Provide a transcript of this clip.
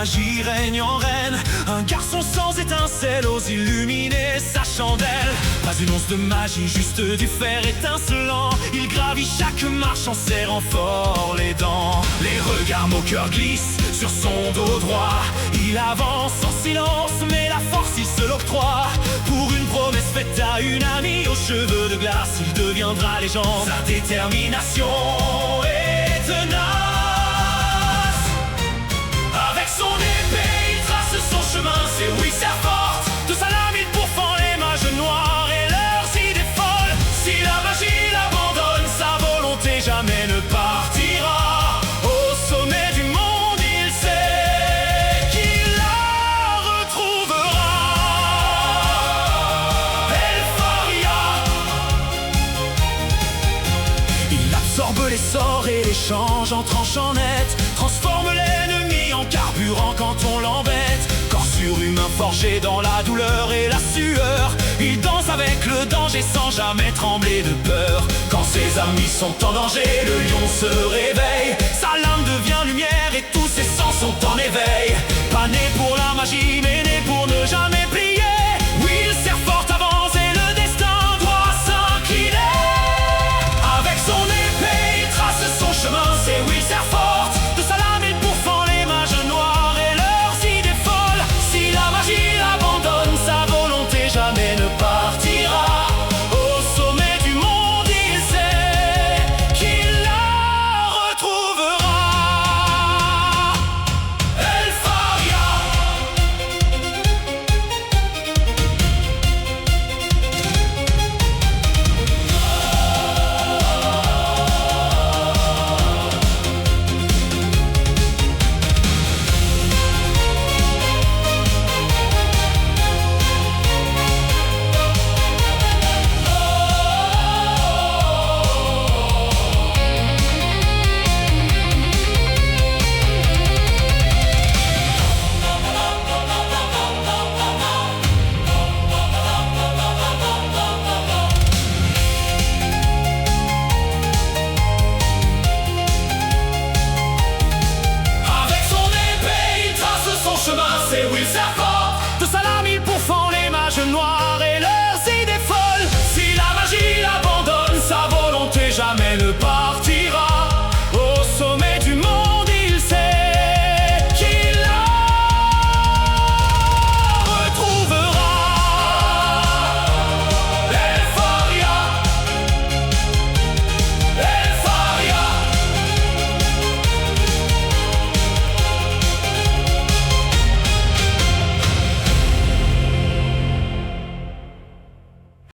magie règne en reine. Un garçon sans étincelle ose illuminer sa chandelle. Pas une once de magie, juste du fer étincelant. Il gravit chaque marche en serrant fort les dents. Les regards moqueurs glissent sur son dos droit. Il avance en silence, mais la force il se l'octroie. Pour une promesse faite à une amie aux cheveux de glace, il deviendra légende. Sa détermination est tenace. Avec son épée, il trace son chemin. C'est oui, sa forte. De sa lame, il pourfend les mages noirs et leurs idées folles. Si la magie l'abandonne, sa volonté jamais ne partira. Au sommet du monde, il sait qu'il la retrouvera. Elfaria. Il absorbe les sorts et les change en tranchant net. Transforme l'ennemi en carburant quand on l'embête. Corps surhumain forgé dans la douleur et la sueur. Il danse avec le danger sans jamais trembler de peur. Quand ses amis sont en danger, le lion se réveille. Sa lame devient lumière et tous ses sens sont en éveil. Pas né pour la magie, mais né pour ne jamais